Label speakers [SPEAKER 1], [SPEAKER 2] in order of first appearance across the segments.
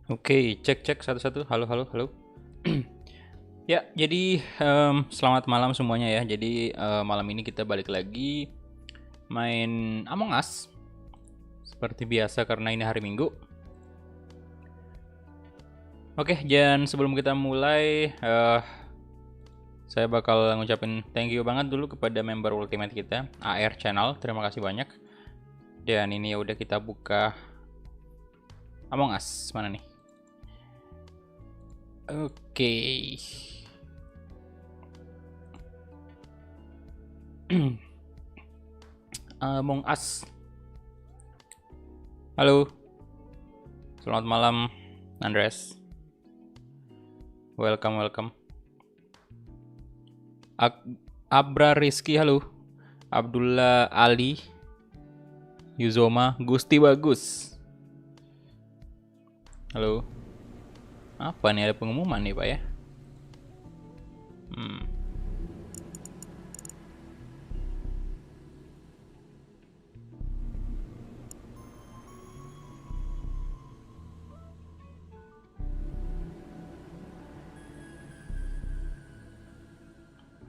[SPEAKER 1] Oke, cek cek satu-satu. Halo halo halo. Ya, jadi selamat malam semuanya ya. Jadi malam ini kita balik lagi main Among Us seperti biasa karena ini hari Minggu. Oke, dan sebelum kita mulai, saya bakal ngucapin thank you banget dulu kepada member Ultimate kita, AR Channel. Terima kasih banyak. Dan ini ya udah kita buka Among Us mana nih? Oke. Among Us. Halo. Selamat malam, Andres. Welcome, welcome. Abra Rizky, halo. Abdullah Ali. Yuzoma, Gusti Bagus. Halo. Apa nih, ada pengumuman nih Pak ya?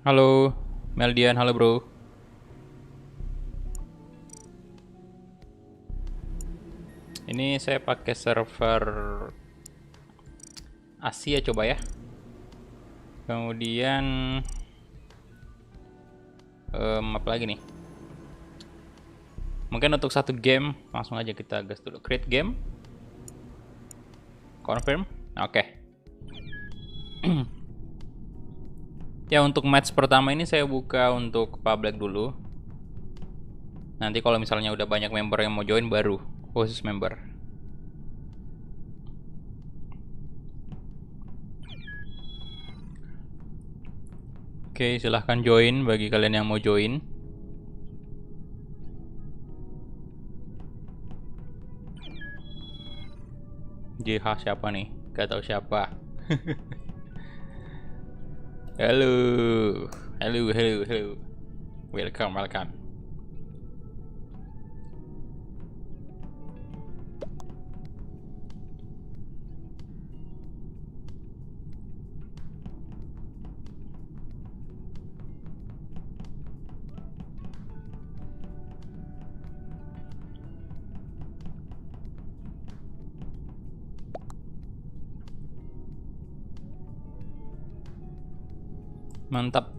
[SPEAKER 1] Halo, Meldian, halo bro. Ini saya pakai server Asia coba ya. Kemudian apa lagi nih? Mungkin untuk satu game langsung aja kita gas dulu. Create game. Confirm. Oke. Ya, untuk match pertama ini saya buka untuk public dulu. Nanti kalau misalnya udah banyak member yang mau join baru khusus member. Oke, silahkan join bagi kalian yang mau join. JH siapa nih? Gak tahu siapa. Halo, halo, halo, halo. Welcome, welcome. Mantap.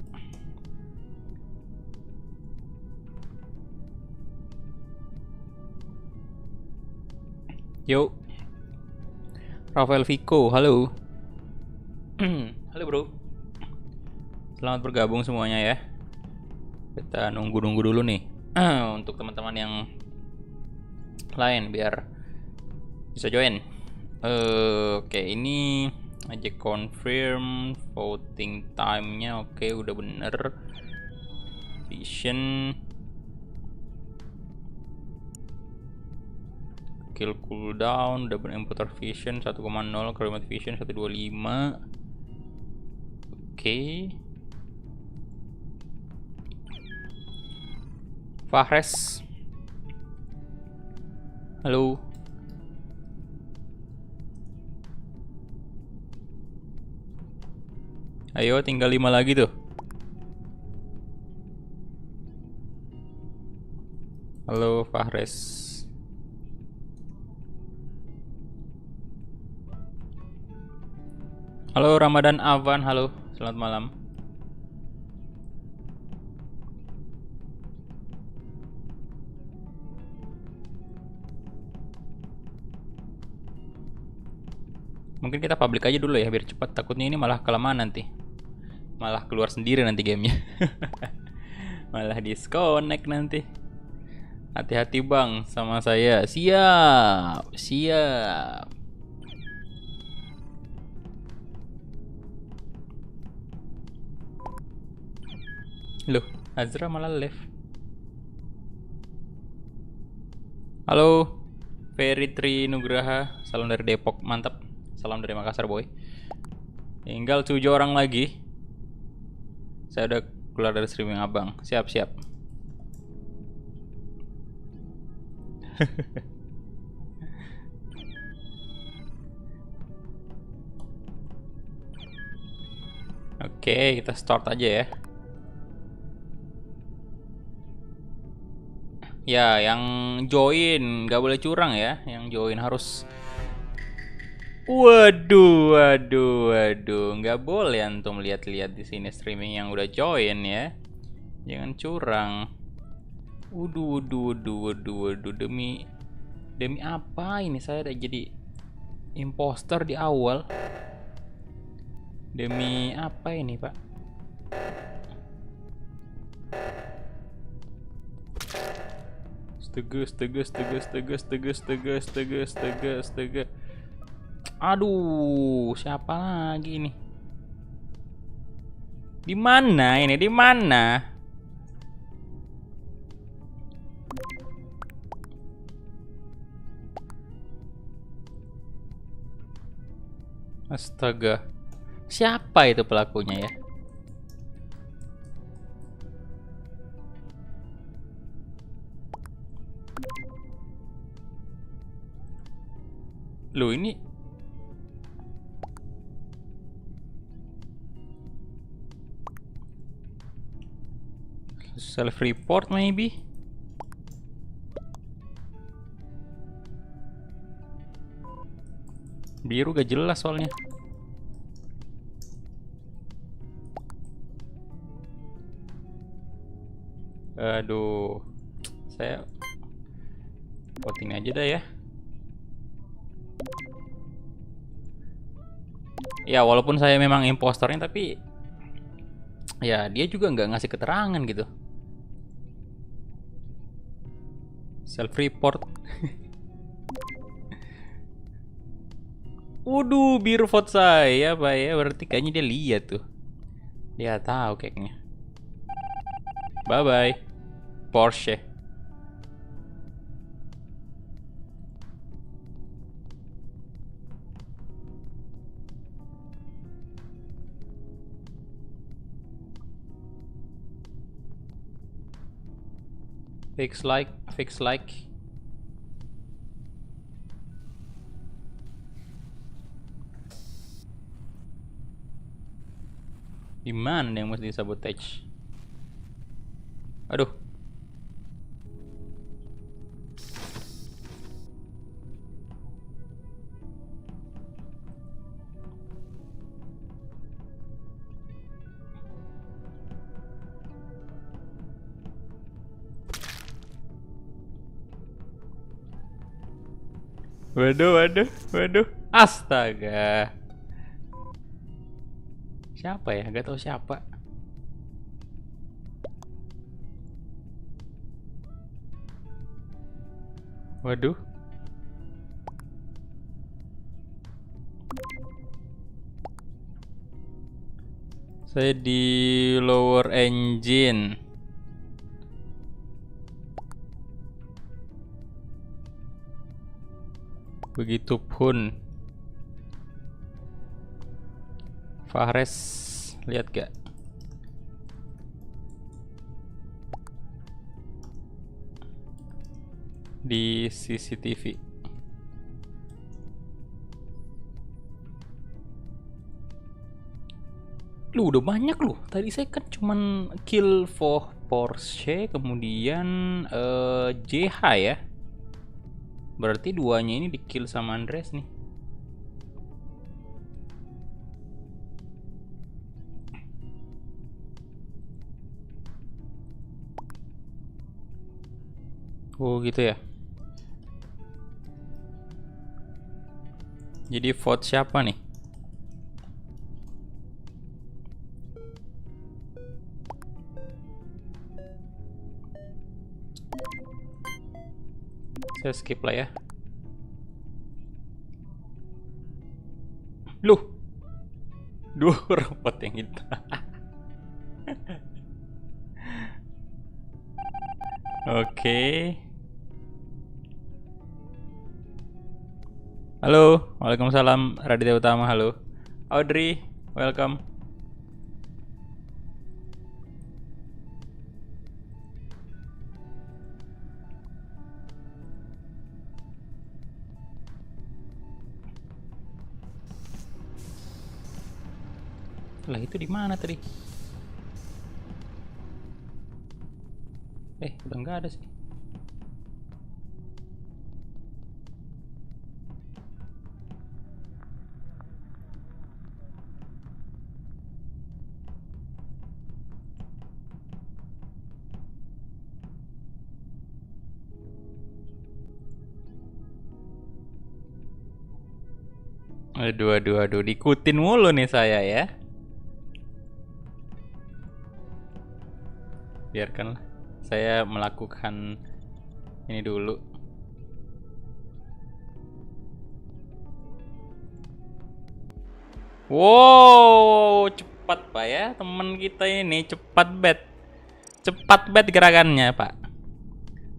[SPEAKER 1] Yuk. Rafael Vico, halo. Halo bro. Selamat bergabung semuanya ya. Kita nunggu-nunggu dulu nih. Untuk teman-teman yang lain biar bisa join. Oke, ini aja confirm voting time-nya. Oke, udah bener. Vision, kill cooldown, double inputter vision 1,0, remote vision 125. Oke. Fahres, halo. Ayo, tinggal 5 lagi tuh. Halo Fahres. Halo Ramadan Avan, halo. Selamat malam. Mungkin kita public aja dulu ya biar cepat. Takutnya ini malah kelamaan nanti. Malah keluar sendiri nanti gamenya. Malah disconnect nanti. Hati-hati bang sama saya. Siap, siap. Loh, Azra malah left. Halo, Ferry Tri Nugraha. Salam dari Depok, mantap. Salam dari Makassar boy. Tinggal 7 orang lagi. Saya udah keluar dari streaming abang. Siap, siap. Oke, kita start aja ya. Ya, yang join nggak boleh curang ya. Yang join harus. Waduh, waduh, waduh, nggak boleh antum lihat-lihat di sini streaming yang udah join ya. Jangan curang. Waduh, waduh, waduh, waduh, waduh, demi apa ini saya udah jadi imposter di awal? Demi apa ini, Pak? Astaga. Aduh, siapa lagi ini? Di mana ini? Di mana? Astaga. Siapa itu pelakunya ya? Loh ini self report maybe? Biru gak jelas soalnya. Aduh. Saya voting aja dah ya. Ya walaupun saya memang impostornya tapi ya dia juga nggak ngasih keterangan gitu. Self report. Waduh, biru vote saya, Pak ya. Berarti kayaknya dia lihat tuh. Dia tahu kayaknya. Bye bye. Porsche. Fix like, fix like. Di mana yang mesti sabotage? Aduh. Waduh. Astaga. Siapa ya? Gak tahu siapa. Waduh. Saya di lower engine. Begitupun Fahres, lihat gak? Di CCTV. Lu udah banyak loh. Tadi saya kan cuman kill for Porsche, kemudian JH ya. Berarti duanya ini di kill sama Andres nih. Oh gitu ya. Jadi vote siapa nih? Saya skip lah ya. Loh, dua robot yang itu. Oke. Halo, waalaikumsalam. Raditya Utama, halo. Audrey, welcome. Lah itu di mana tadi? Udah nggak ada sih. Aduh, diikutin mulu nih saya ya. Biarkanlah saya melakukan ini dulu. Wow, cepat Pak ya, teman kita ini cepat bet gerakannya Pak,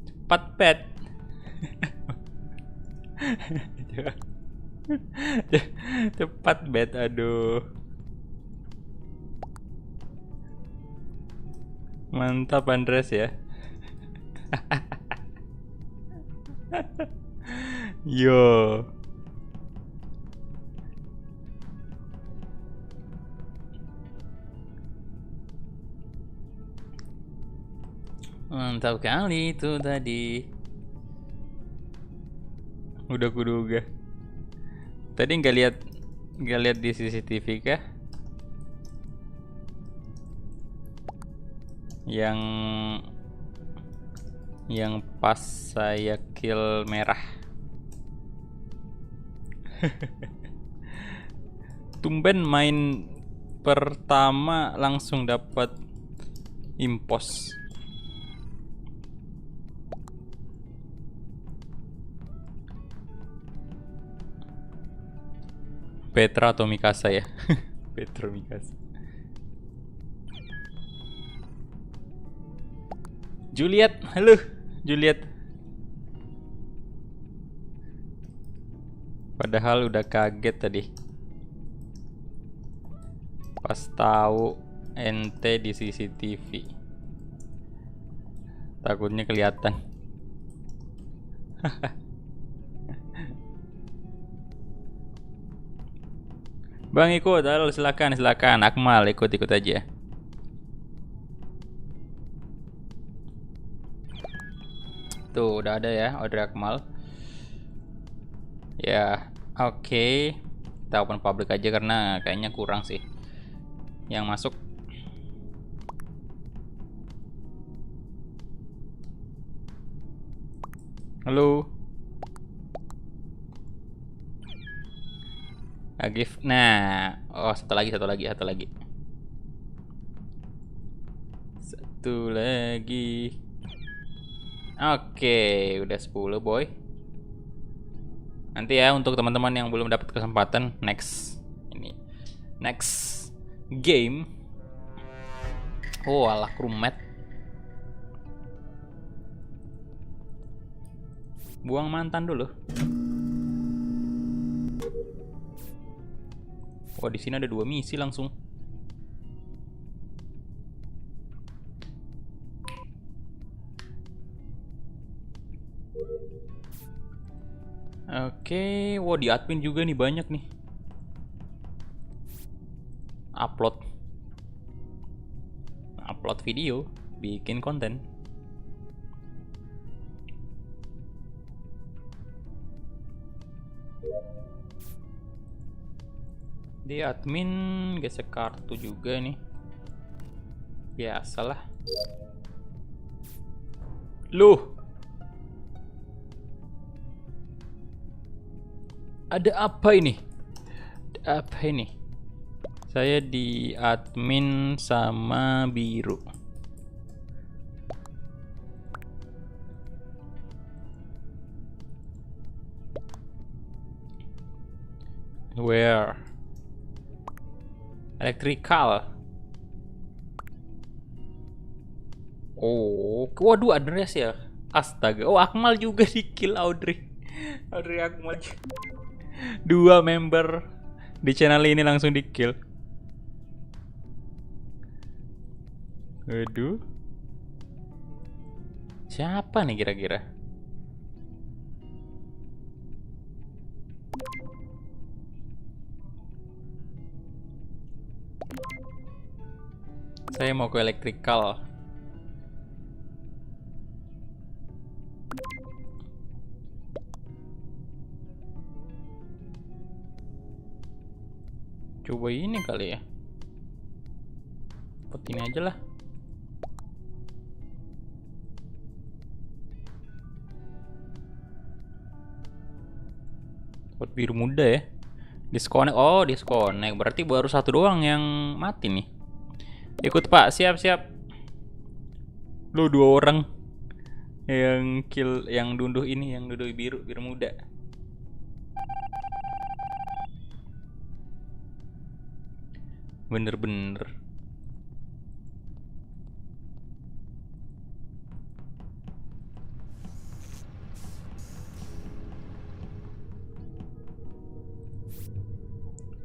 [SPEAKER 1] cepat bet. Cepat bet, aduh, mantap Andres ya. Yo, mantap kali itu tadi. Udah kuduga. Tadi nggak lihat di CCTV kah? Yang pas saya kill merah. Tumben main pertama langsung dapat impos. Petra atau Mikasa ya? Petra Mikasa. Juliet, halo Juliet. Padahal udah kaget tadi pas tahu ente di CCTV. Takutnya kelihatan. Bang ikut, halo silakan Akmal ikut aja. Tuh udah ada ya order Akmal. Ya, oke. Kita open public aja karena kayaknya kurang sih yang masuk. Halo. Agif. Nah, oh satu lagi. Satu lagi. Oke, udah 10 boy. Nanti ya untuk teman-teman yang belum dapat kesempatan next game. Oh alah crewmate. Buang mantan dulu. Wah di sini ada 2 misi langsung. Oke, wah di admin juga nih banyak nih. Upload video, bikin konten. Di admin gesek kartu juga nih. Biasalah. Loh. Ada apa ini? Saya di admin sama biru. Where? Electrical. Oh, waduh Andreas ya. Astaga. Oh, Akmal juga di kill Audrey. Akmal. 2 member di channel ini langsung di kill. Waduh. Siapa nih kira-kira? Saya mau ke electrical. Coba ini kali ya. Pot ini aja lah. Pot biru muda ya. Disconnect. Oh, disconnect. Berarti baru satu doang yang mati nih. Ikut Pak, siap-siap. Lu 2 orang yang kill, yang dunduh ini, yang dunduh biru muda. Bener-bener.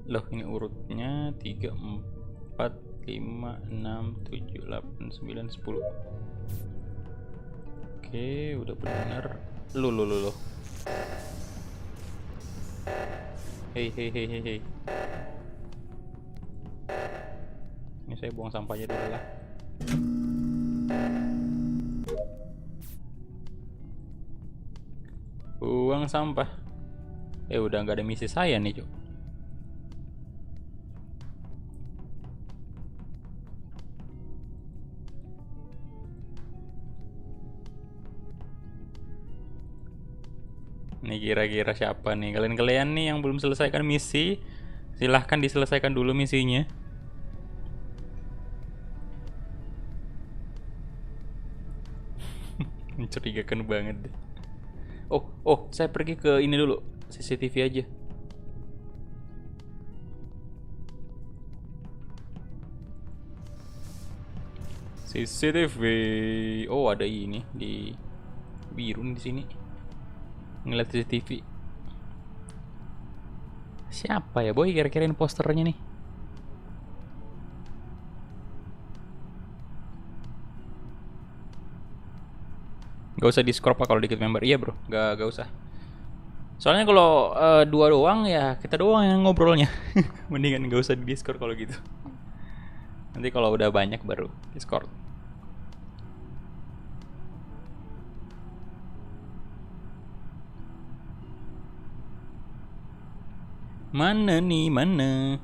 [SPEAKER 1] Loh, ini urutnya 3, 4, 5, 6, 7, 8, 9, 10. Oke, udah bener. Loh. Hei. Ini saya buang sampahnya dulu lah. Buang sampah. Udah nggak ada misi saya nih, Cuk. Nih kira-kira siapa nih? Kalian nih yang belum selesaikan misi, silahkan diselesaikan dulu misinya. Mencurigakan banget deh. Oh, saya pergi ke ini dulu, CCTV aja. CCTV. Oh, ada ini di biru di sini. Ngeliat CCTV. Siapa ya, boy? Kira-kira posternya nih. Gak usah di-score Pak kalau dikit member. Iya, Bro. Gak usah. Soalnya kalau 2 doang ya kita doang yang ngobrolnya. Mendingan gak usah di Discord kalau gitu. Nanti kalau udah banyak baru Discord. Mana nih, mana?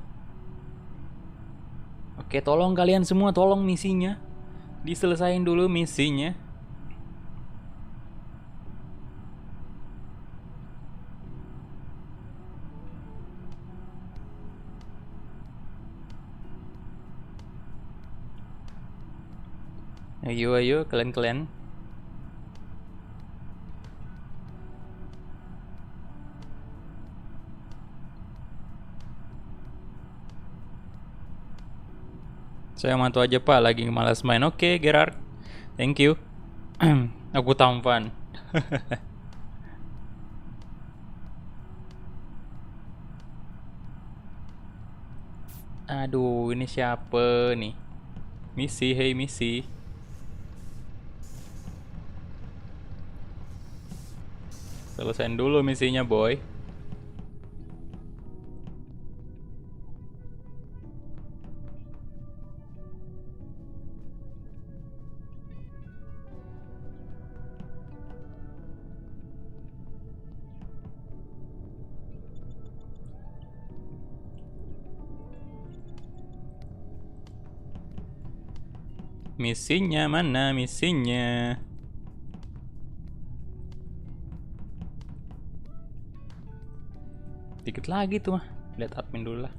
[SPEAKER 1] Oke, tolong kalian semua, tolong misinya diselesain dulu misinya. Ayo kalian. Saya mantu aja Pak, lagi malas main. Oke, Gerard. Thank you. Aku tampan. Aduh, ini siapa nih? Misi, hey misi. Selesain dulu misinya, boy. Misinya mana misinya? Dikit lagi tuh mah. Lihat admin dulu lah.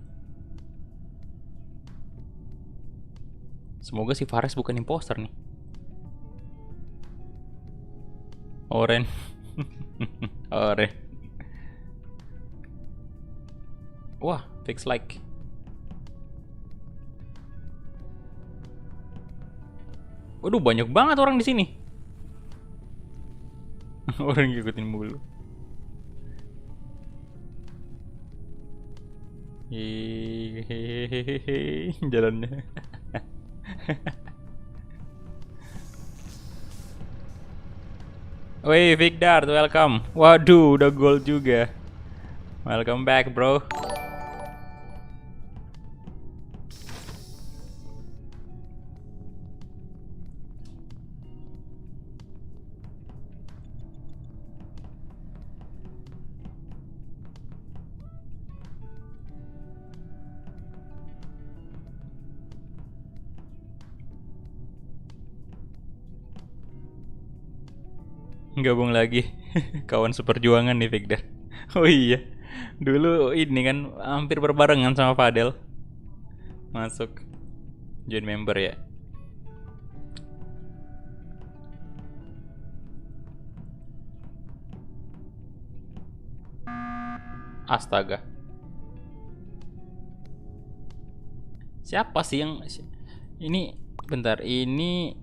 [SPEAKER 1] Semoga si Fares bukan imposter nih. Oren. Oren. Wah, fix like. Waduh, banyak banget orang di sini. Orang ngikutin mulu. Hehehe, jalannya. Woi, Vicdar, welcome. Waduh, udah gold juga. Welcome back, bro. Gabung lagi. Kawan seperjuangan nih Victor. Oh iya. Dulu ini kan hampir berbarengan sama Fadel. Masuk join member ya. Astaga. Siapa sih yang ini? Bentar, ini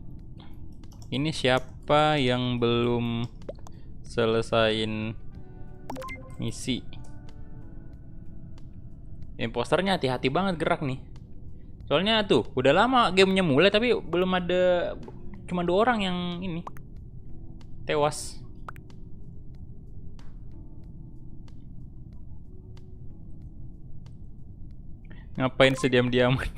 [SPEAKER 1] siapa yang belum selesain misi? Imposternya hati-hati banget gerak nih. Soalnya tuh udah lama gamenya mulai tapi belum ada, cuma 2 orang yang ini tewas. Ngapain sediam-diaman?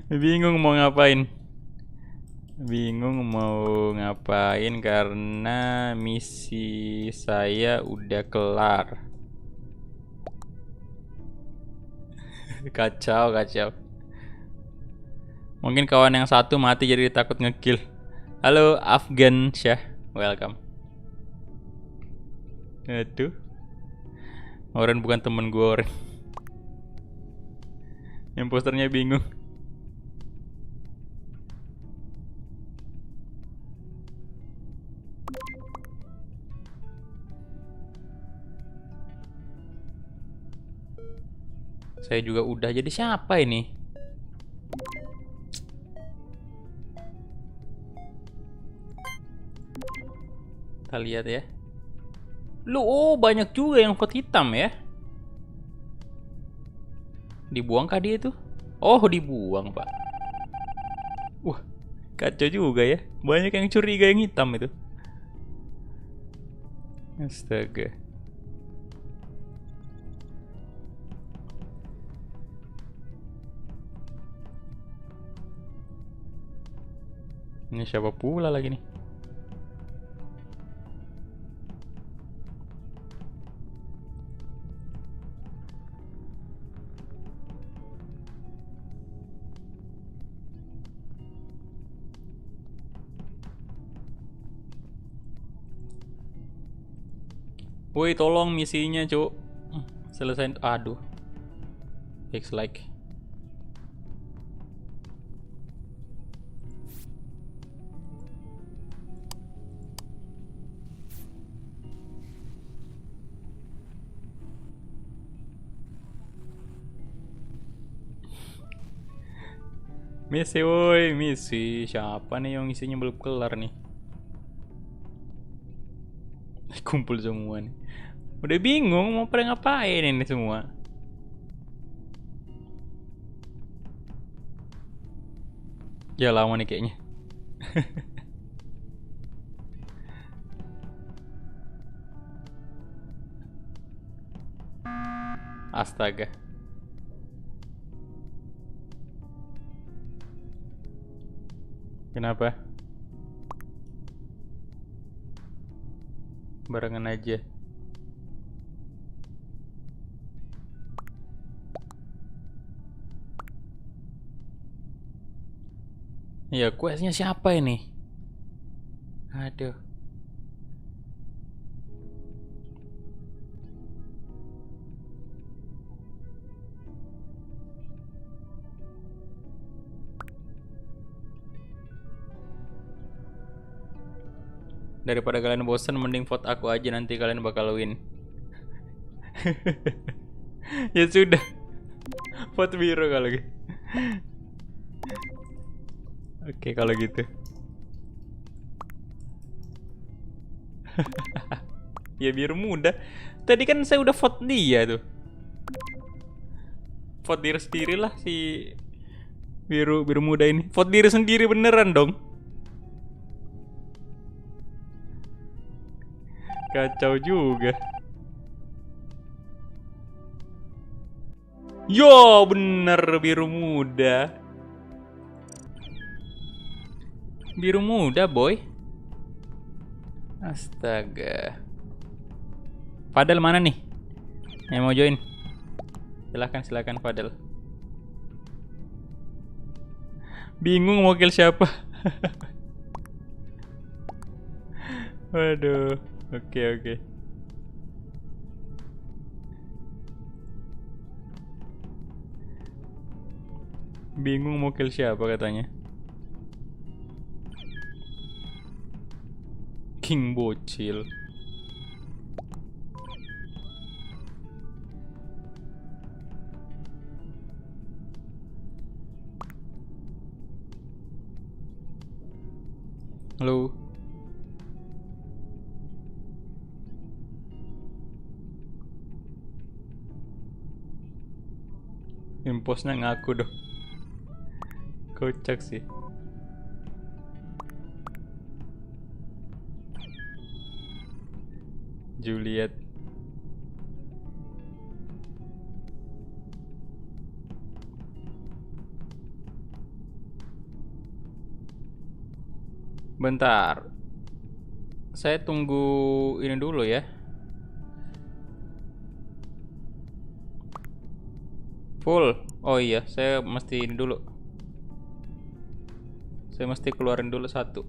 [SPEAKER 1] Bingung mau ngapain. Bingung mau ngapain karena misi saya udah kelar. Kacau, kacau. Mungkin kawan yang satu mati jadi takut ngekill. Halo Afgan Syah, welcome. Aduh. Oren bukan temen gue, Oren. Imposternya bingung. Saya juga udah, jadi siapa ini? Kita lihat ya. Lu, oh banyak juga yang vote hitam ya. Dibuang kah dia itu? Oh dibuang pak. Wah kacau juga ya. Banyak yang curiga yang hitam itu. Astaga. Ini siapa pula lagi nih? Woi tolong misinya cuk. Selesain. Aduh. Fix like. Misi woi, misi. Siapa nih yang isinya belum kelar nih? Kumpul semua nih. Udah bingung mau pada ngapain ini semua. Ya lama nih kayaknya. Astaga. Kenapa? Barengan aja. Ya questnya siapa ini? Aduh. Daripada kalian bosan, mending vote aku aja, nanti kalian bakal win. Ya sudah. Vote biru kalau gitu. Oke kalau gitu. Ya biru muda. Tadi kan saya udah vote dia tuh. Vote diri sendiri lah si biru muda ini. Vote diri sendiri beneran dong. Kacau juga. Yo bener biru muda. Biru muda boy. Astaga. Fadel mana nih? Yang mau join? Silakan Fadel. Bingung mau kill siapa. Waduh. Oke, oke. Bingung mau kill siapa katanya. King bocil. Halo. Imposnya ngaku dong. Kocak sih. Juliet. Bentar. Saya tunggu ini dulu ya. Full. Oh iya, saya mesti ini dulu. Saya mesti keluarin dulu satu.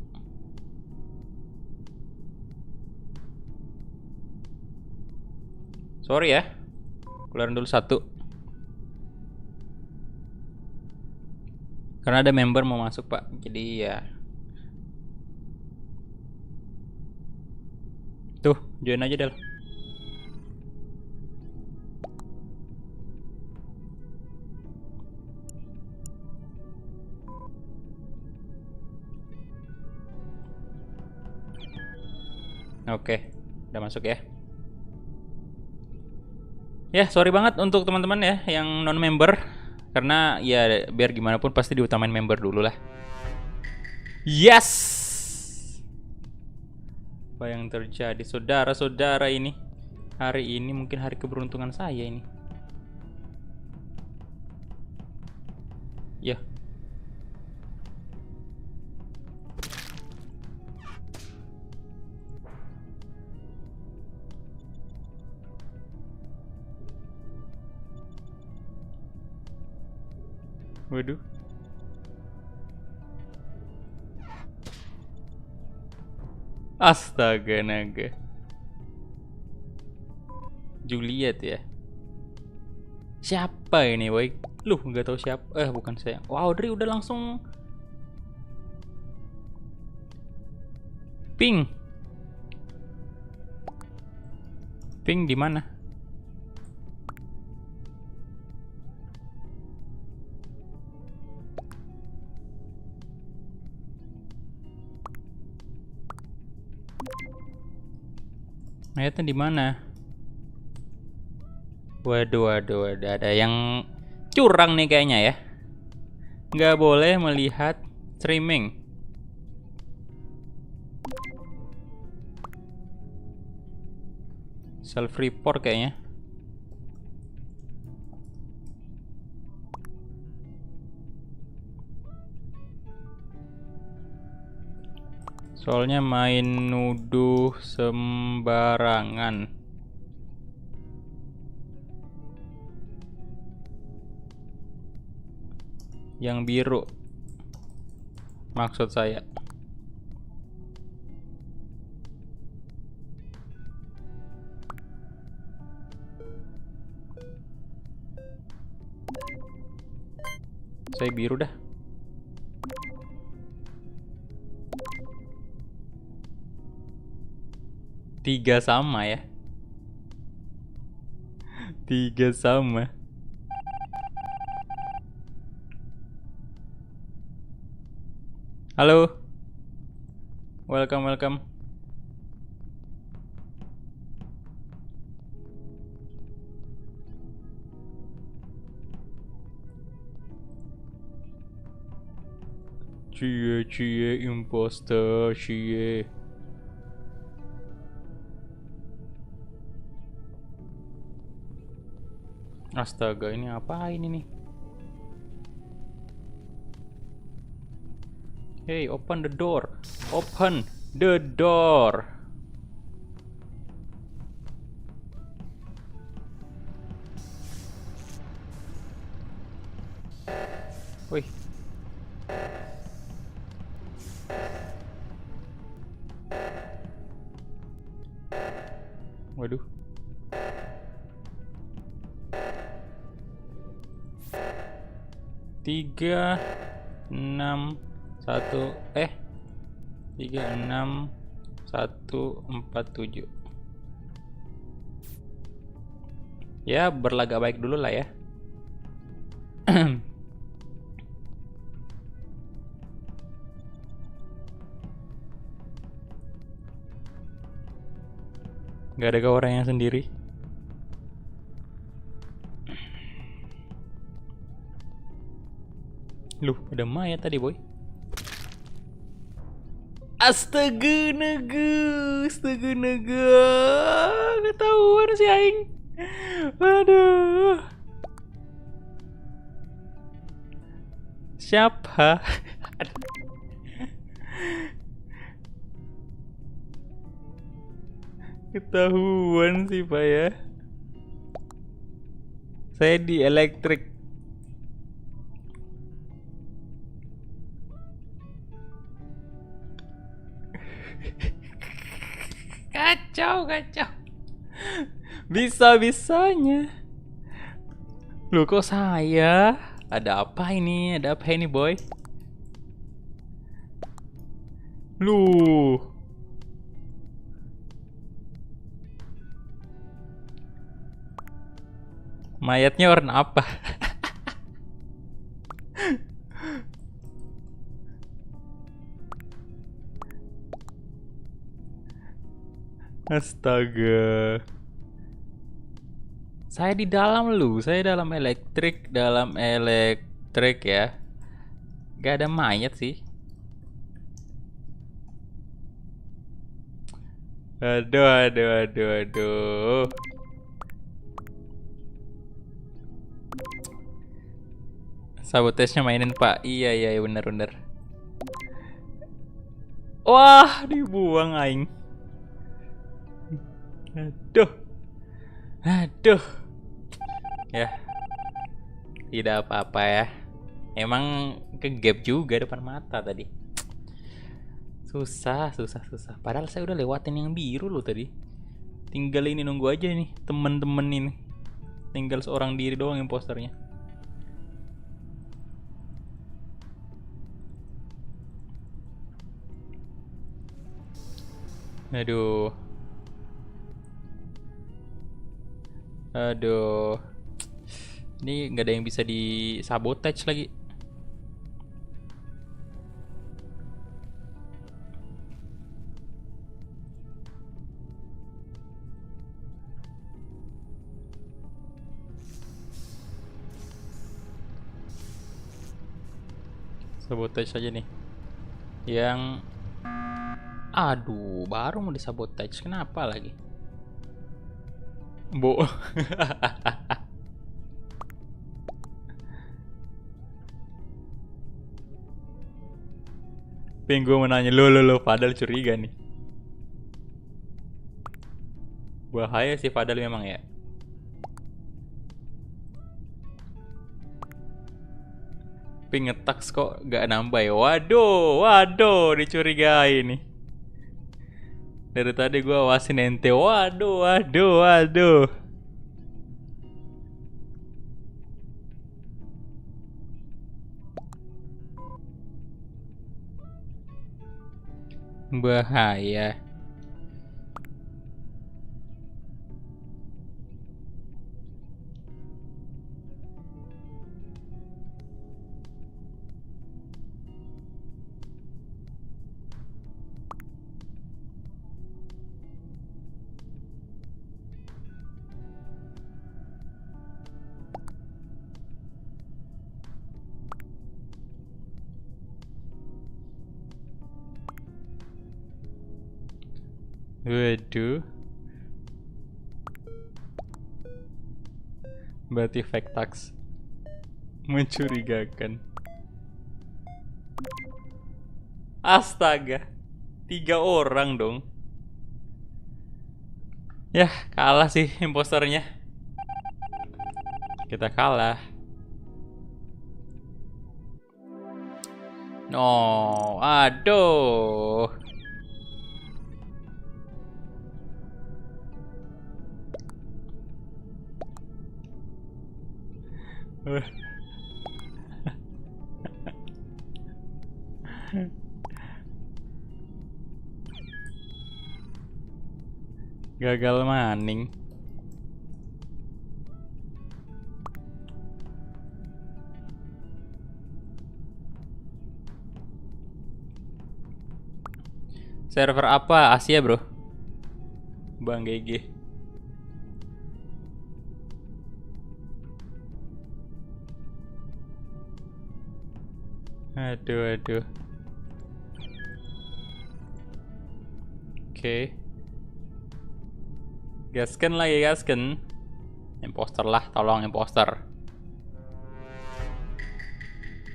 [SPEAKER 1] Sorry ya. Keluarin dulu satu. Karena ada member mau masuk, Pak. Jadi ya. Tuh, join aja Del. Oke, udah masuk ya. Ya, sorry banget untuk teman-teman ya yang non member, karena ya biar gimana pun pasti diutamain member dulu lah. Yes. Apa yang terjadi saudara-saudara ini? Hari ini mungkin hari keberuntungan saya ini. Ya. Waduh. Astaga naga. Juliet ya. Siapa ini, boy? Lu nggak tahu siapa? Bukan saya. Wow, Audrey udah langsung ping. Ping di mana? Mayatnya di mana? Waduh, ada yang curang nih kayaknya ya. Nggak boleh melihat streaming. Self report kayaknya. Soalnya main nuduh sembarangan. Yang biru maksud saya. Saya biru dah. Tiga sama ya. Tiga sama. Halo. Welcome. Cie imposter cie. Astaga, ini apa ini nih? Hey, open the door. Open the door. Wih. Waduh. Tiga, enam, satu, 36, 1, 4, 7. Ya, berlagak baik dulu lah ya. Gak ada orang yang sendiri. Loh, ada mayat tadi, boy. Astaga naga, astaga naga. Ketahuan si aing. Waduh. Siapa? Ketahuan sih Pak ya. Saya di elektrik. Kacau, kacau. Bisa-bisanya. Loh kok saya? Ada apa ini? Ada apa ini, boy? Loh. Mayatnya warna apa? Astaga. Saya di dalam lu, saya dalam elektrik ya. Gak ada mayat sih. Aduh, aduh, aduh, aduh. Sabotesnya mainin Pak. Iya, iya, bener-bener. Wah, dibuang aing. Aduh. Aduh. Ya. Tidak apa-apa ya. Emang ke gap juga depan mata tadi. Susah. Padahal saya udah lewatin yang biru loh tadi. Tinggal ini nunggu aja nih temen-temen ini. Tinggal seorang diri doang imposternya. Aduh. Aduh. Ini nggak ada yang bisa disabotage lagi. Sabotage aja nih. Yang aduh, baru mau disabotage. Kenapa lagi? Bo. Pengen gue menanya lo Fadal curiga nih. Bahaya sih Fadal memang ya. Ngetaks kok gak nambah ya. Waduh, dicurigai nih. Dari tadi gue awasin ente. Waduh. Bahaya. Waduh. Berarti fake tax. Mencurigakan. Astaga. 3 orang dong. Yah, kalah sih imposternya. Kita kalah. No, aduh. Gagal maning. Server apa? Asia, bro. Bang GG. Aduh, aduh. Oke. Gasken lagi, gasken. Imposter lah, tolong imposter.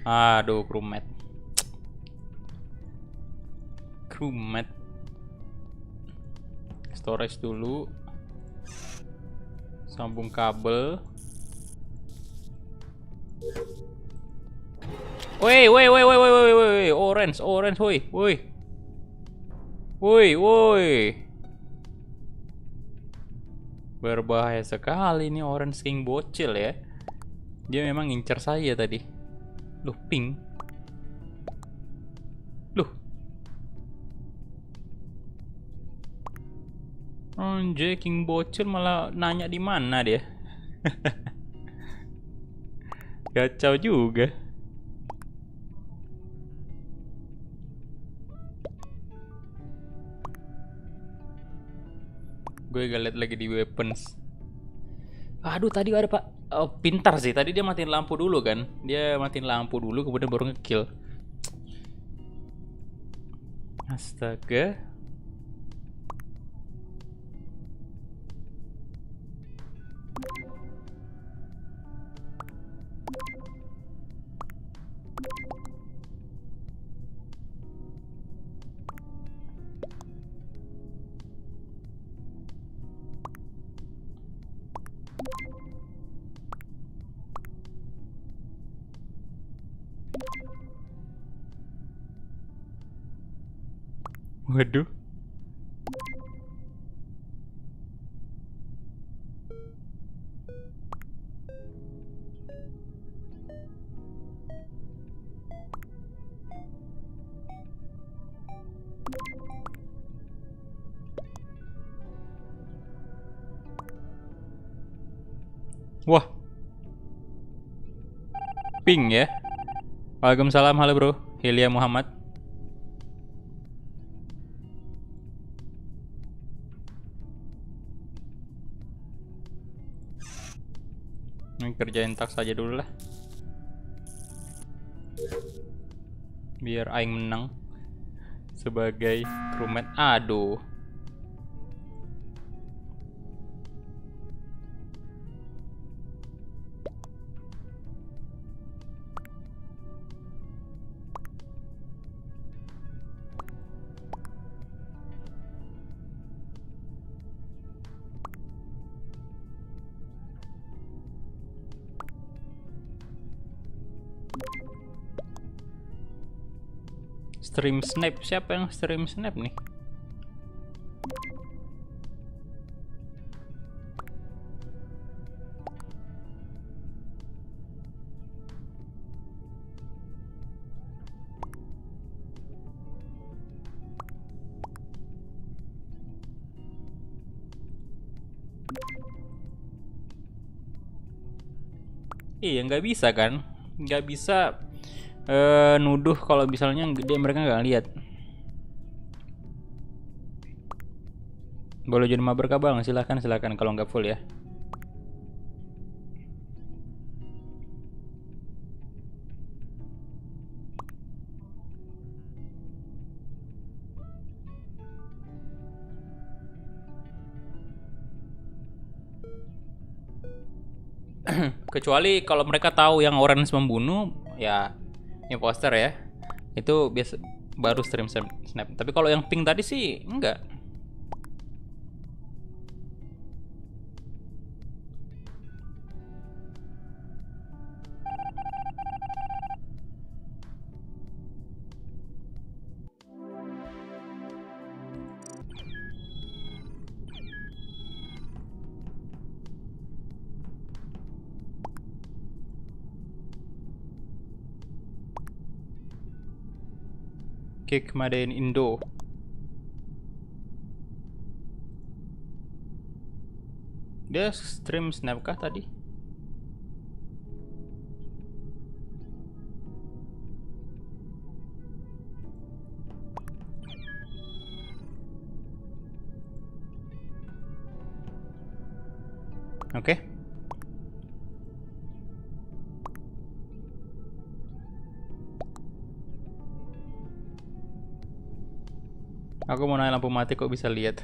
[SPEAKER 1] Aduh, crewmate. Crewmate. Storage dulu. Sambung kabel. Woi, woi, woi, woi, woi, woi, woi, orange, orange, woi, woi, woi, woi. Berbahaya sekali nih orange king bocil ya. Dia memang ngincer saya tadi. Loh, ping. Loh. Anjay, king bocil malah nanya di mana dia. Kacau juga. Gue gak liat lagi di weapons. Aduh, tadi ada pak. Oh, pintar sih. Tadi dia matiin lampu dulu kan. Dia matiin lampu dulu kemudian baru ngekill. Astaga. Waduh. Wah. Ping ya. Waalaikumsalam, halo bro. Hilya Muhammad. Ini kerjain tak saja dulu lah. Biar aing menang sebagai crewmate. Aduh. Stream snap, siapa yang stream snap nih? Iya, nggak bisa kan? Nggak bisa nuduh kalau misalnya mereka nggak lihat. Boleh jadi mabar bang, silakan silakan kalau nggak full ya. Kecuali kalau mereka tahu yang orange membunuh, ya imposter ya. Itu biasa baru stream snap. Tapi kalau yang pink tadi sih enggak. Cake made in Indo. Dia stream snap kah tadi? Oke. Aku mau nanya lampu mati kok bisa lihat.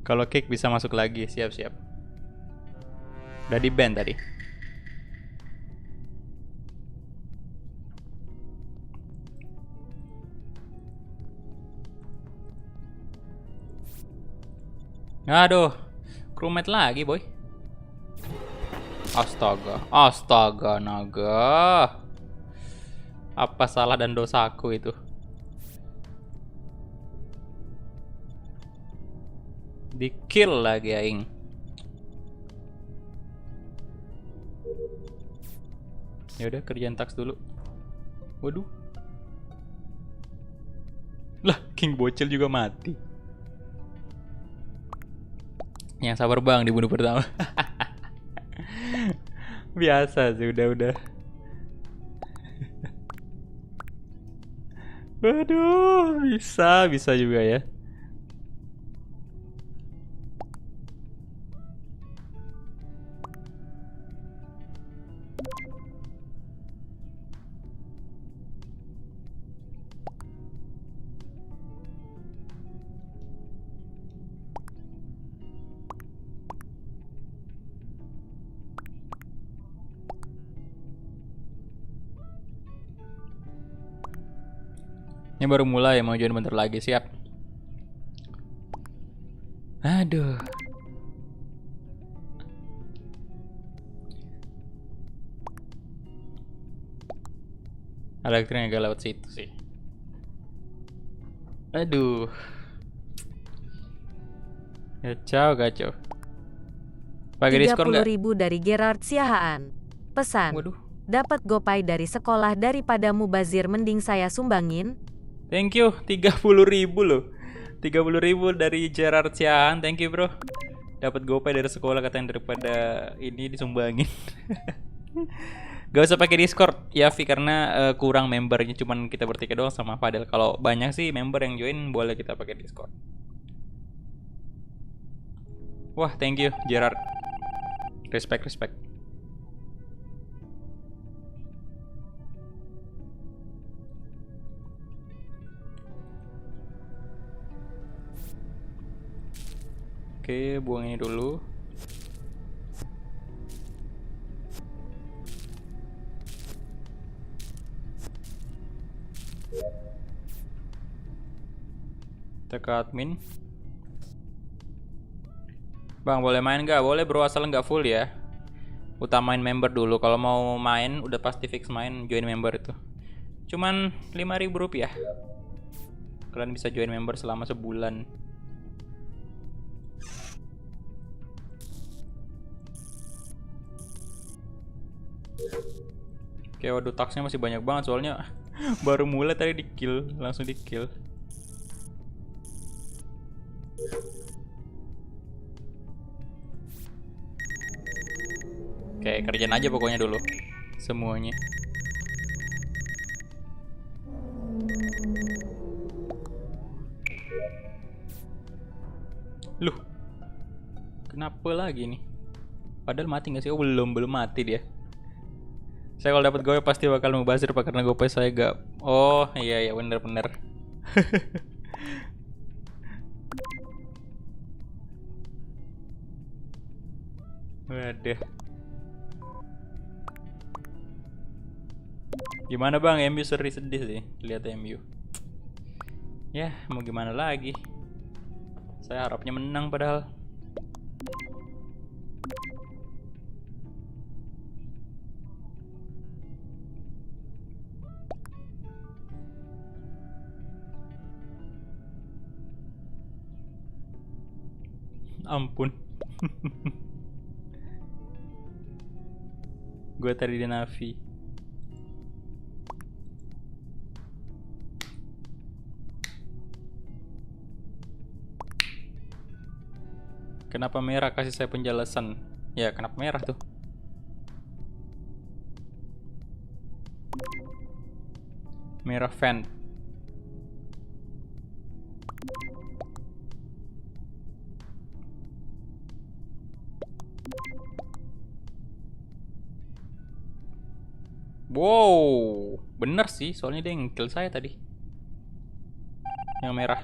[SPEAKER 1] Kalau Cake bisa masuk lagi, siap-siap. Udah di ban tadi. Aduh, crewmate lagi boy. Astaga, astaga naga. Apa salah dan dosaku itu? Di kill lagi aing. Ya udah kerjaan tax dulu. Waduh. Lah, King Bocil juga mati. Yang sabar bang dibunuh pertama. Biasa sih udah. Waduh, bisa juga ya. Ini baru mulai, mau join bentar lagi, siap. Aduh. Elektriknya agak lewat situ sih. Aduh. Kacau. Pakai Discord nggak?
[SPEAKER 2] 30.000 dari Gerard Siahaan. Pesan.
[SPEAKER 1] Waduh.
[SPEAKER 2] Dapat gopay dari sekolah daripada mubazir mending saya sumbangin.
[SPEAKER 1] Thank you, 30.000 loh. 30.000 dari Gerard Siahaan, thank you bro. Dapat gopay dari sekolah katanya daripada ini disumbangin. Gak usah pakai Discord ya Vi, karena kurang membernya, cuman kita bertiga doang sama Fadel. Kalau banyak sih member yang join boleh kita pakai Discord. Wah, thank you Gerard. Respect. Oke, buang ini dulu. Kita ke admin. Bang, boleh main nggak? Boleh bro, asal nggak full ya. Utamain member dulu. Kalau mau main, udah pasti fix main, join member itu. Cuman 5.000 rupiah. Kalian bisa join member selama sebulan. Oke, waduh, taxnya masih banyak banget soalnya baru mulai tadi di kill, langsung di kill. Oke, kerjaan aja pokoknya dulu semuanya. Loh, kenapa lagi nih? Padahal mati nggak sih? Oh, belum mati dia. Saya kalau dapat gope pasti bakal mubazir pak, karena gope saya gak. Oh iya bener. Waduh. Gimana bang, MU sedih sih lihat MU. Ya mau gimana lagi. Saya harapnya menang padahal. Ampun. Gue tadi di Navi. Kenapa merah? Kasih saya penjelasan. Ya, kenapa merah tuh? Merah vent. Wow, bener sih, soalnya dia yang kill saya tadi. Yang merah.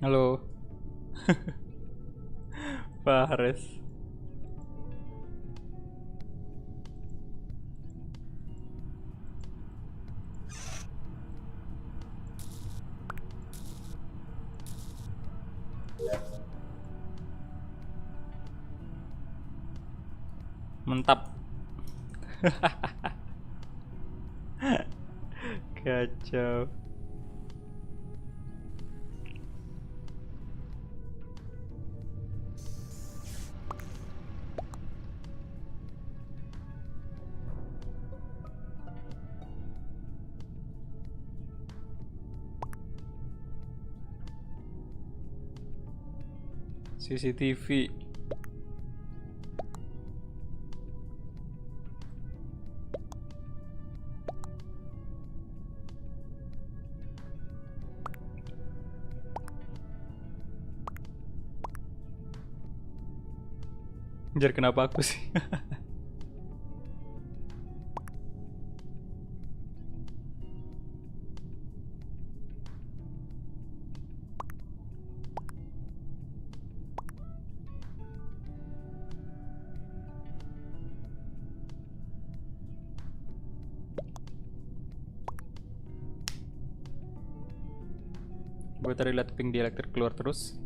[SPEAKER 1] Halo. Fares. Mantap. Kacau. CCTV. Jar, kenapa aku sih? Gue tadi liat ping di elektrik keluar terus.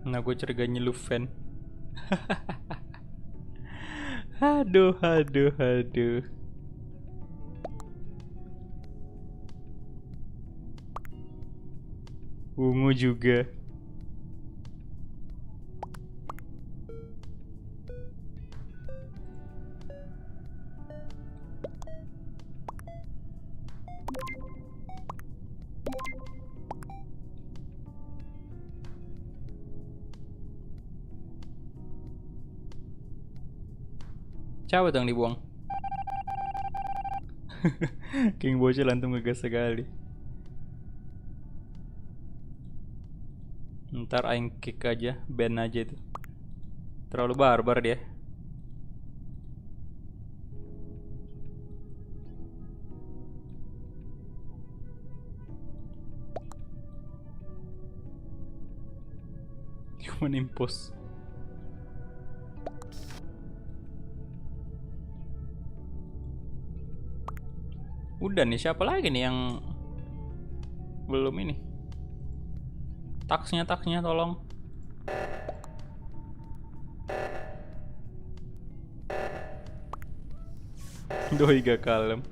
[SPEAKER 1] Nah, gue curiga nyelup fan. Aduh, aduh, aduh. Ungu juga. Coba dong dibuang. King bocil lantung ngegas sekali. Ntar aing kick aja, ban aja itu. Terlalu barbar dia. Human impose. Udah nih, siapa lagi nih yang belum ini? Taksnya tolong. Doi gak kalem.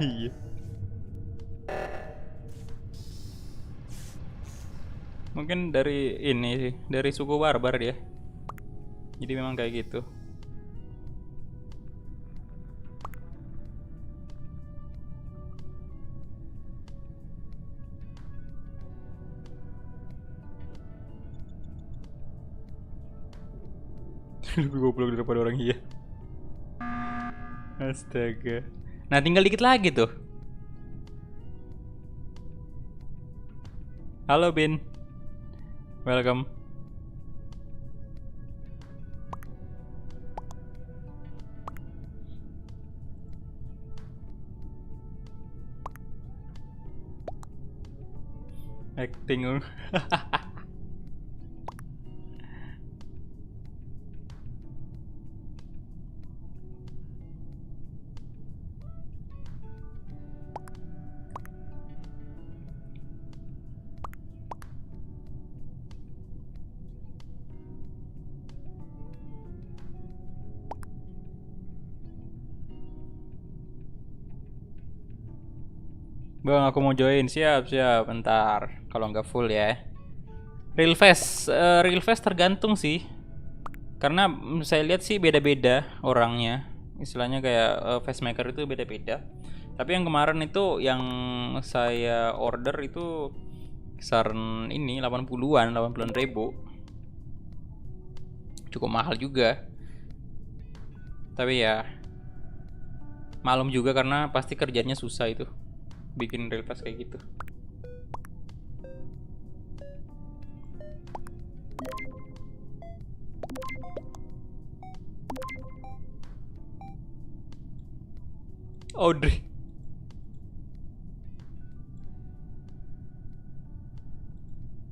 [SPEAKER 1] Iya. Mungkin dari ini sih, dari suku barbar dia. Jadi memang kayak gitu. Lebih goblok daripada orang iya. Astaga. Nah, tinggal dikit lagi tuh. Halo Bin. Welcome. Acting. Bang, aku mau join. Siap, siap. Bentar. Kalau nggak full ya. Real face tergantung sih. Karena saya lihat sih beda-beda orangnya. Istilahnya kayak face maker itu beda-beda. Tapi yang kemarin itu yang saya order itu kisaran ini 80-an, 80-an ribu. Cukup mahal juga. Tapi ya malum juga karena pasti kerjanya susah itu. Bikin real face kayak gitu. Audrey.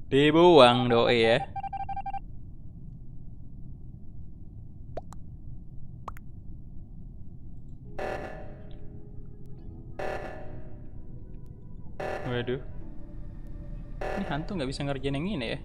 [SPEAKER 1] Dibuang doi ya. Waduh. Ini hantu nggak bisa ngerjain yang ini ya.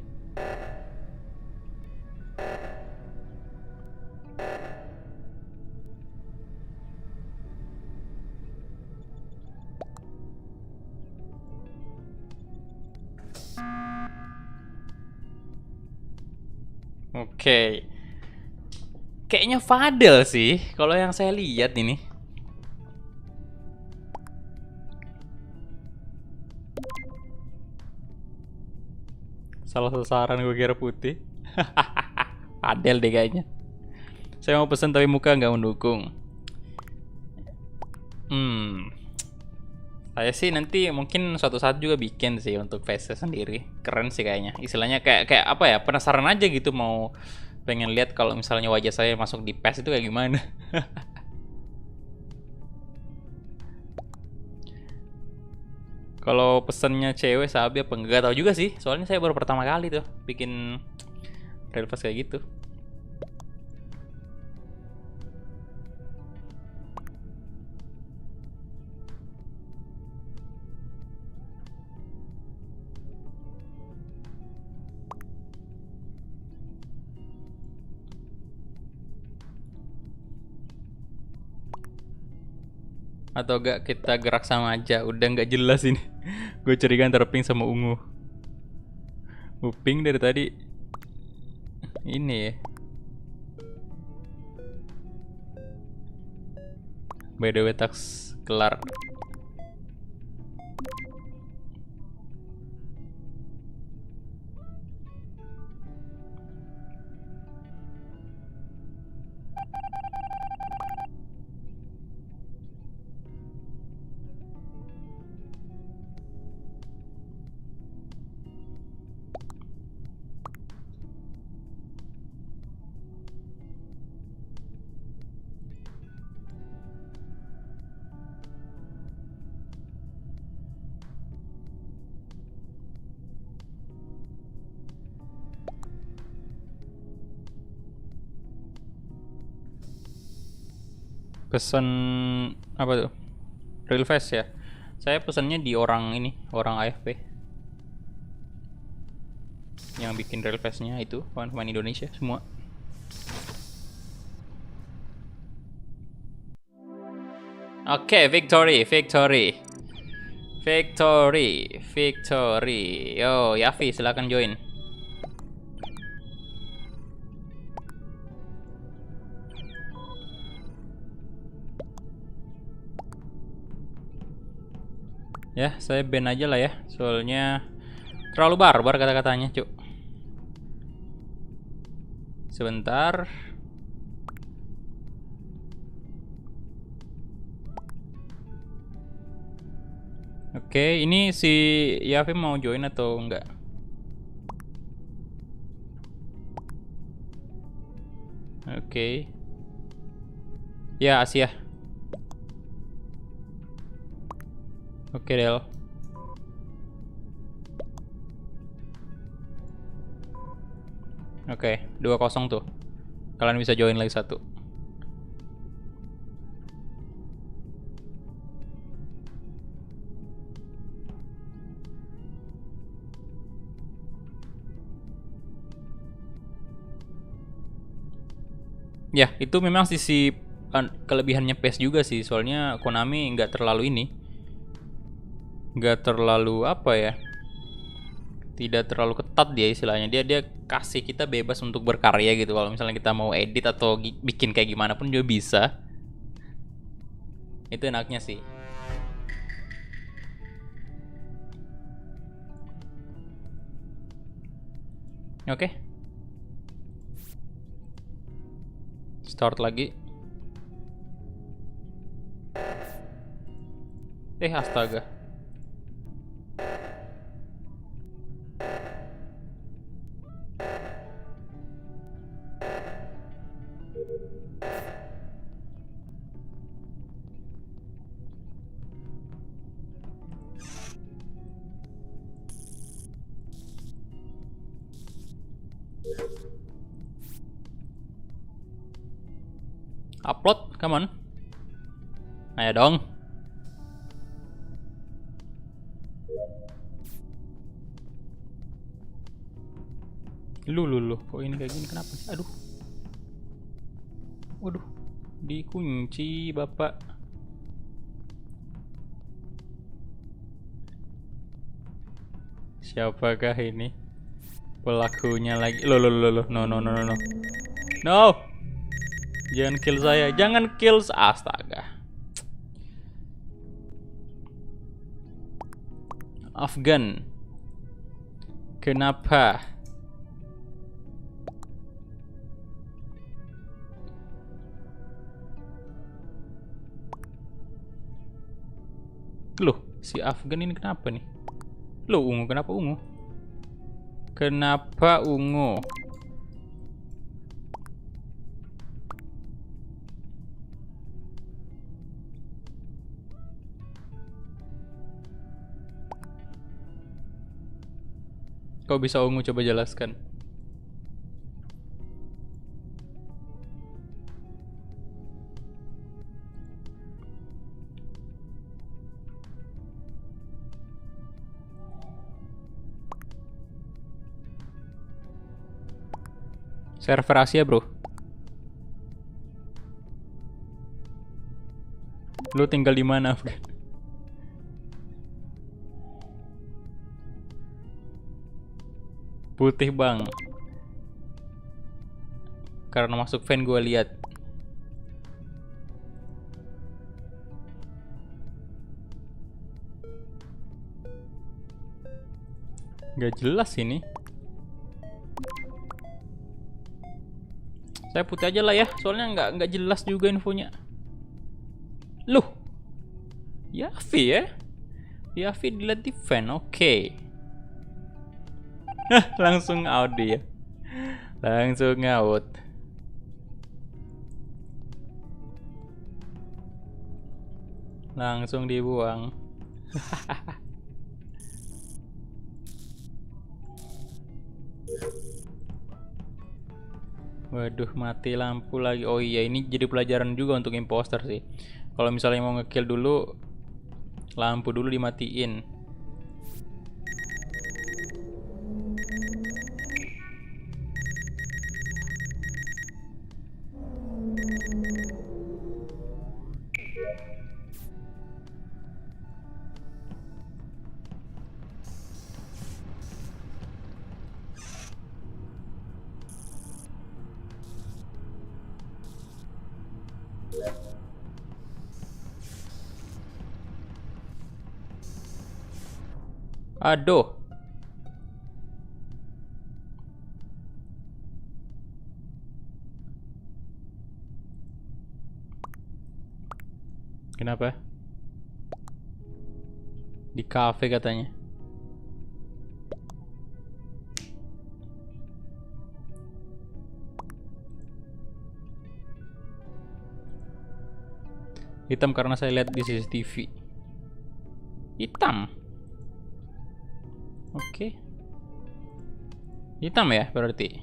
[SPEAKER 1] Oke. Kayaknya Fadel sih kalau yang saya lihat ini. Salah sasaran gue kira putih. Fadel deh kayaknya. Saya mau pesen tapi muka nggak mendukung. Saya sih nanti mungkin suatu saat juga bikin sih untuk face sendiri. Keren sih kayaknya. Istilahnya kayak apa ya? Penasaran aja gitu mau pengen lihat kalau misalnya wajah saya masuk di PES itu kayak gimana. Kalau pesennya cewek sabi apa enggak tahu juga sih. Soalnya saya baru pertama kali tuh bikin real face kayak gitu. Atau enggak kita gerak sama aja. Udah nggak jelas ini. Gue curiga antara pink sama ungu. Pink dari tadi ini ya. By the way, tax kelar. Pesen apa tuh? Real face ya. Saya pesannya di orang ini, orang AFP. Yang bikin real face-nya itu pemain-pemain Indonesia semua. Oke, victory. Yo, Yafi silakan join. Ya, saya ban aja lah ya. Soalnya terlalu barbar kata-katanya, cuk. Sebentar. Oke, ini si Yafi mau join atau enggak? Oke. Ya, Asia. Oke, Del. Oke, 2-0 tuh. Kalian bisa join lagi satu. Ya, itu memang sisi kelebihannya PES juga sih. Soalnya Konami nggak terlalu ini. nggak terlalu apa ya, tidak terlalu ketat dia istilahnya. Dia kasih kita bebas untuk berkarya gitu. Kalau misalnya kita mau edit atau bikin kayak gimana pun juga bisa. Itu enaknya sih. Oke. Start lagi. Astaga. Upload, come on. Ayo dong. Lu. Kok ini kayak gini, kenapa sih? Aduh. Waduh. Dikunci, Bapak. Siapakah ini? Pelakunya lagi. Loh. No. No. Jangan kill saya. Jangan kill. Astaga. Afgan. Kenapa? Loh, si Afgan ini kenapa nih? Loh, ungu. Kenapa ungu? Kenapa ungu? Kok bisa ungu? Coba jelaskan. Server Asia, bro. Lu tinggal di mana, Afgan? Putih, bang. Karena masuk fan gue lihat. Gak jelas ini. Saya putih aja lah ya, soalnya nggak jelas juga infonya. Loh, Yafi ya? Yafi dilihat di fan, oke. Langsung out dia. Langsung out. Langsung dibuang. Waduh, mati lampu lagi. Oh iya, ini jadi pelajaran juga untuk imposter sih. Kalau misalnya mau ngekill dulu, lampu dulu dimatiin. Aduh. Kenapa? Di kafe katanya. Hitam karena saya lihat di CCTV. Hitam. Oke. Hitam ya berarti.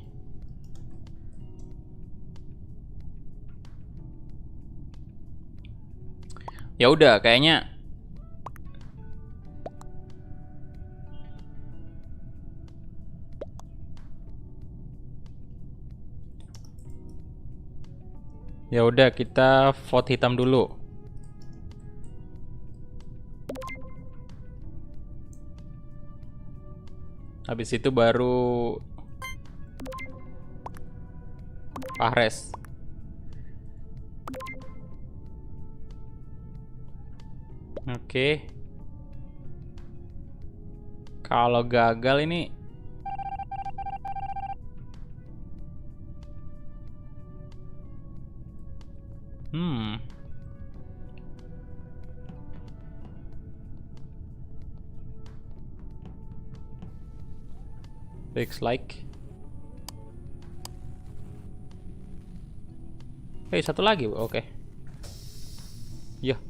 [SPEAKER 1] Ya udah, kayaknya ya udah, kita vote hitam dulu. Habis itu baru Fares. Oke. Kalau gagal ini looks like. Satu lagi, Bu. Oke. Ya.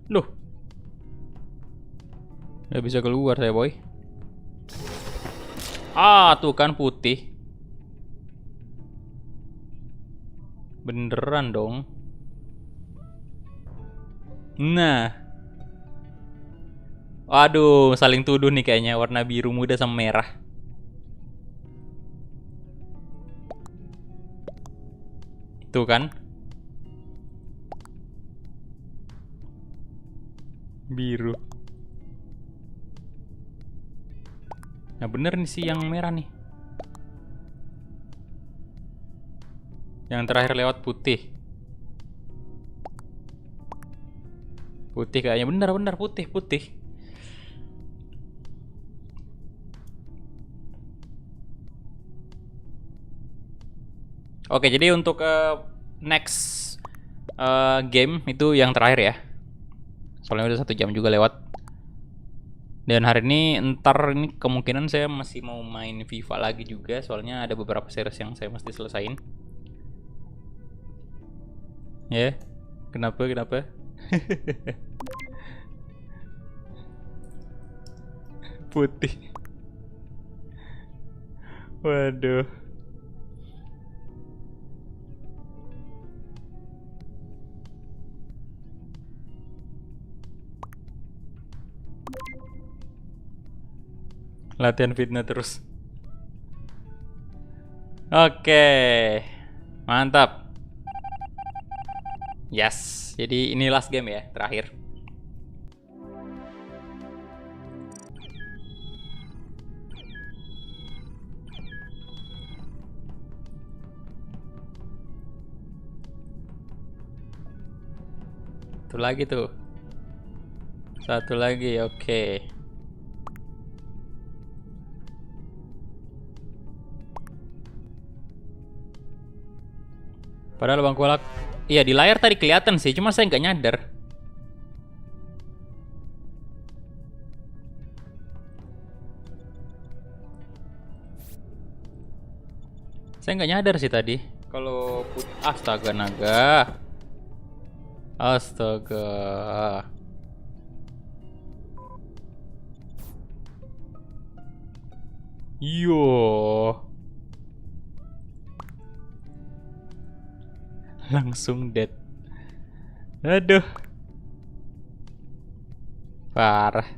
[SPEAKER 1] Loh. Nggak bisa keluar saya, boy. Ah, tuh kan putih. Beneran dong. Nah. Aduh, saling tuduh nih kayaknya, warna biru muda sama merah. Tuh kan. Biru. Nah bener nih sih yang merah nih. Yang terakhir lewat putih. Putih kayaknya, bener putih. Oke, jadi untuk next game itu yang terakhir ya. Soalnya udah 1 jam juga lewat. Dan hari ini ntar ini kemungkinan saya masih mau main FIFA lagi juga. Soalnya ada beberapa series yang saya mesti selesain. Ya, kenapa? Putih. Waduh. Latihan fitnah terus. Oke. Mantap. Yes. Jadi ini last game ya, terakhir. Satu lagi tuh. Satu lagi, oke. Padahal bang kolak, iya di layar tadi kelihatan sih, cuma saya nggak nyadar. Saya nggak nyadar sih tadi. Kalau astaga naga, astaga. Yo. Langsung dead. Aduh. Parah.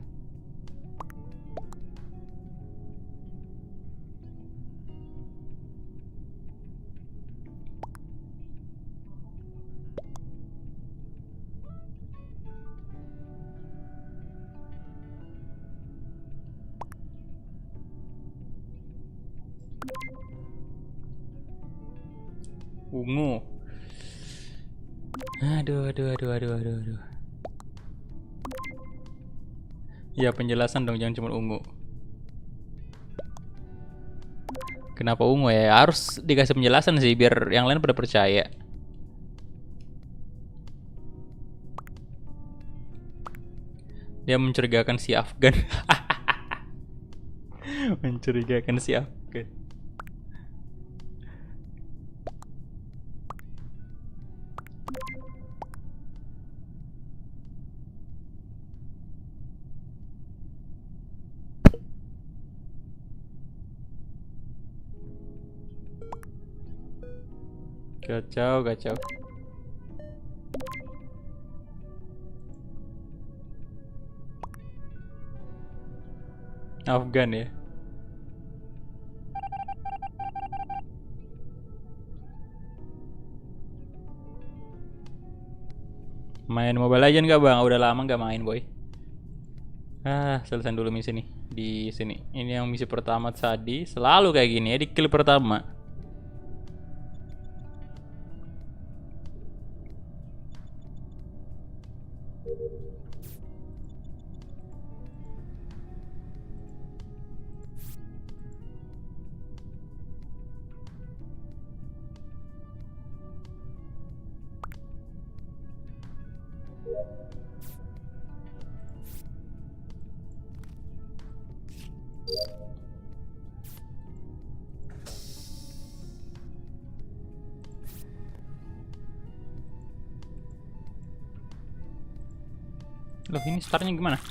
[SPEAKER 1] Ungu. Aduh. Ya penjelasan dong, jangan cuma ungu. Kenapa ungu ya? Harus dikasih penjelasan sih biar yang lain pada percaya. Dia mencurigakan si Afgan. Mencurigakan si Afgan. Kacau. Afgan ya. Main Mobile Legends gak bang? Udah lama gak main boy. Selesai dulu misi nih. Di sini. Ini yang misi pertama tadi. Selalu kayak gini ya di kill pertama. Loh ini startnya gimana?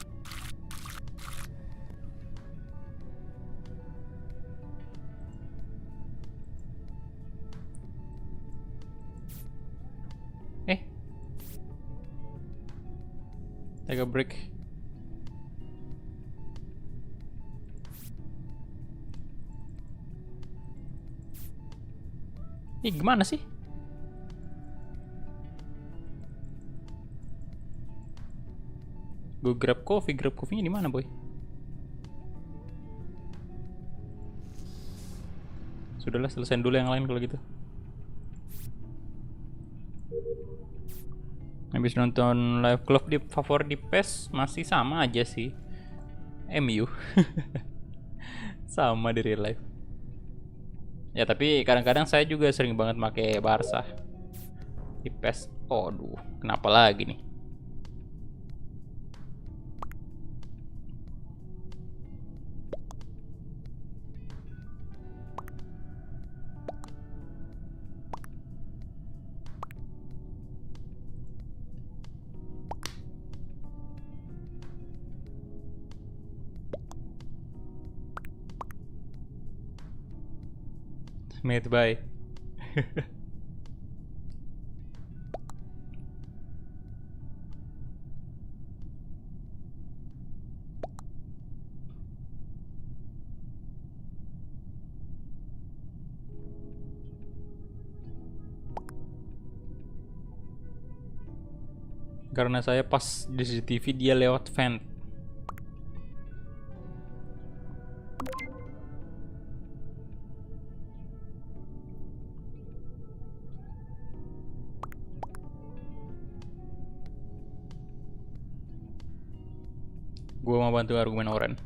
[SPEAKER 1] Take a break. Ih gimana sih? Gue grab coffee-nya di mana boy? Sudahlah, selesai dulu yang lain kalau gitu. Habis nonton live klub di favorit di PES masih sama aja sih. MU. Sama di real life. Ya tapi kadang-kadang saya juga sering banget pakai Barca di PES. Oh aduh, kenapa lagi nih? Made by. Karena saya pas di CCTV dia lewat vent. Gua mau bantu argumen Oren.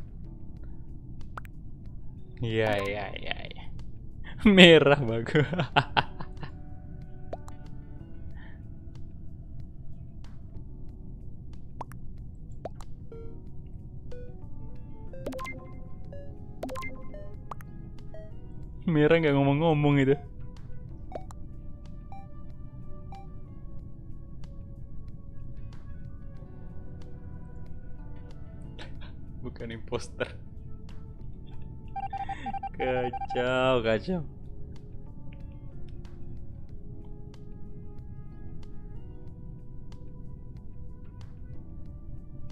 [SPEAKER 1] Iya. Merah bagus. Merah nggak ngomong-ngomong itu. Bukan imposter. Kacau.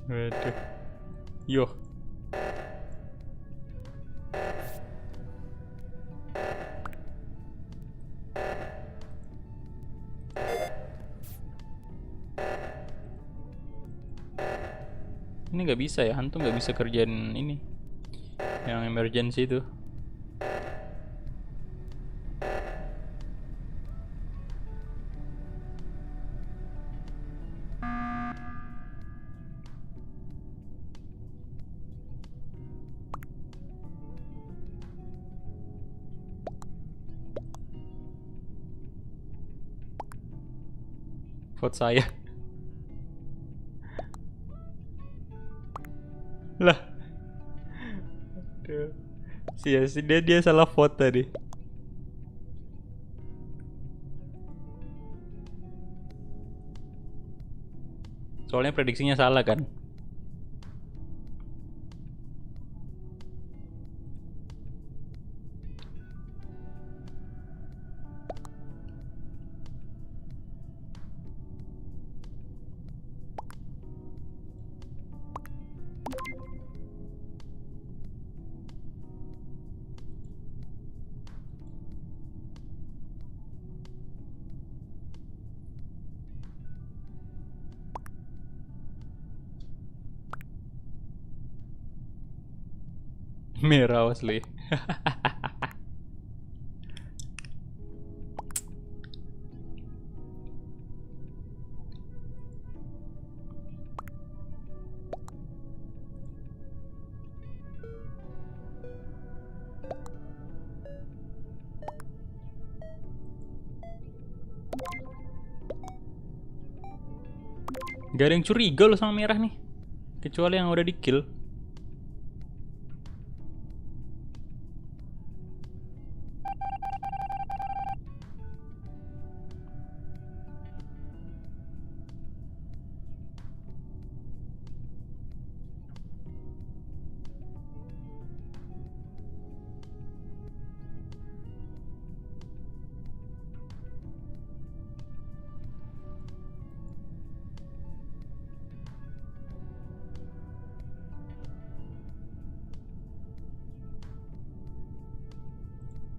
[SPEAKER 1] Waduh. Yo. Ini nggak bisa ya, hantu nggak bisa kerjaan ini. Yang emergency itu. Vote saya. Lah. Aduh. Dia salah vote tadi. Soalnya prediksinya salah kan. Merah asli. Gak ada yang curiga loh sama merah nih. Kecuali yang udah di kill.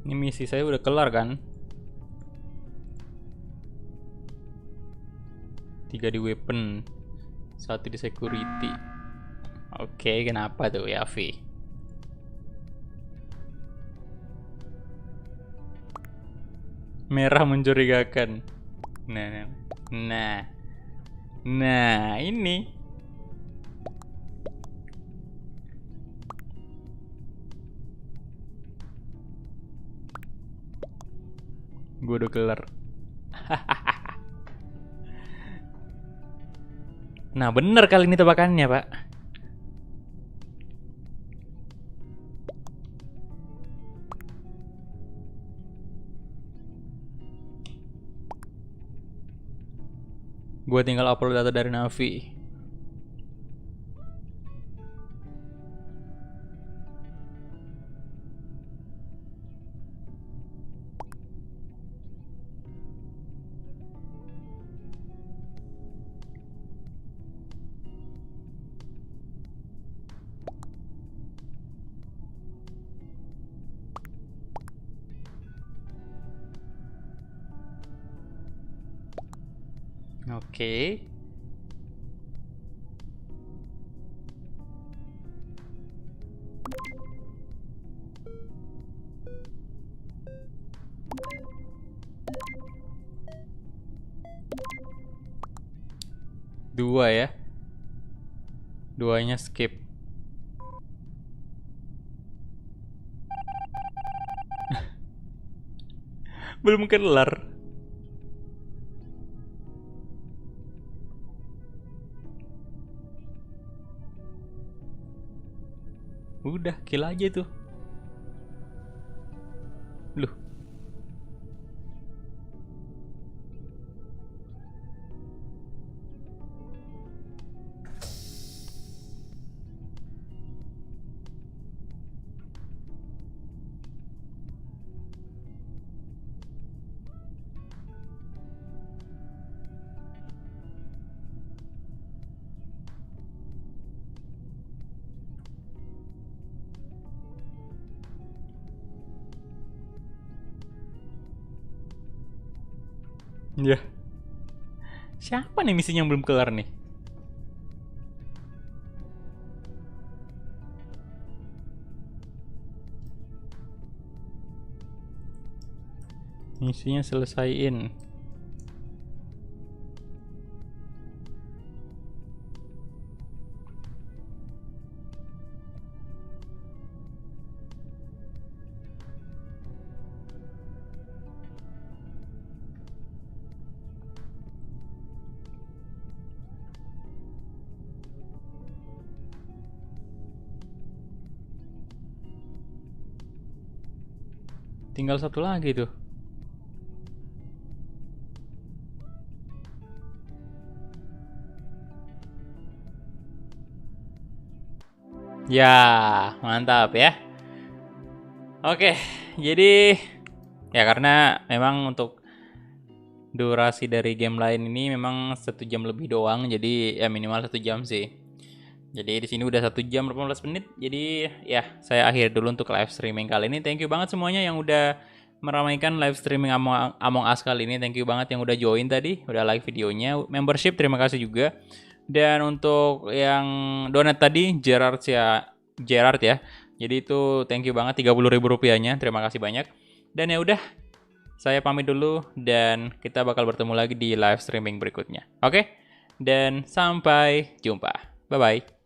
[SPEAKER 1] Ini misi saya udah kelar kan? 3 di weapon, 1 di security. Oke, kenapa tuh ya, V? Merah mencurigakan. Nah, ini. Gue udah kelar. Nah, bener kali ini tebakannya, Pak. Gue tinggal upload data dari Navi. Oke. Dua ya. Duanya skip. Belum kelar. Udah, kill aja tuh. Loh. Ya. Siapa nih misinya yang belum kelar nih? Misinya selesaiin. Tinggal satu lagi tuh. Ya, mantap ya. Oke, jadi ya karena memang untuk durasi dari game lain ini memang 1 jam lebih doang, jadi ya minimal 1 jam sih. Jadi di sini udah 1 jam 18 menit. Jadi ya saya akhir dulu untuk live streaming kali ini. Thank you banget semuanya yang udah meramaikan live streaming Among Us kali ini. Thank you banget yang udah join tadi, udah like videonya. Membership terima kasih juga. Dan untuk yang donat tadi Gerard ya. Jadi itu thank you banget 30.000 rupiahnya. Terima kasih banyak. Dan ya udah, saya pamit dulu dan kita bakal bertemu lagi di live streaming berikutnya. Oke? Dan sampai jumpa. Bye bye.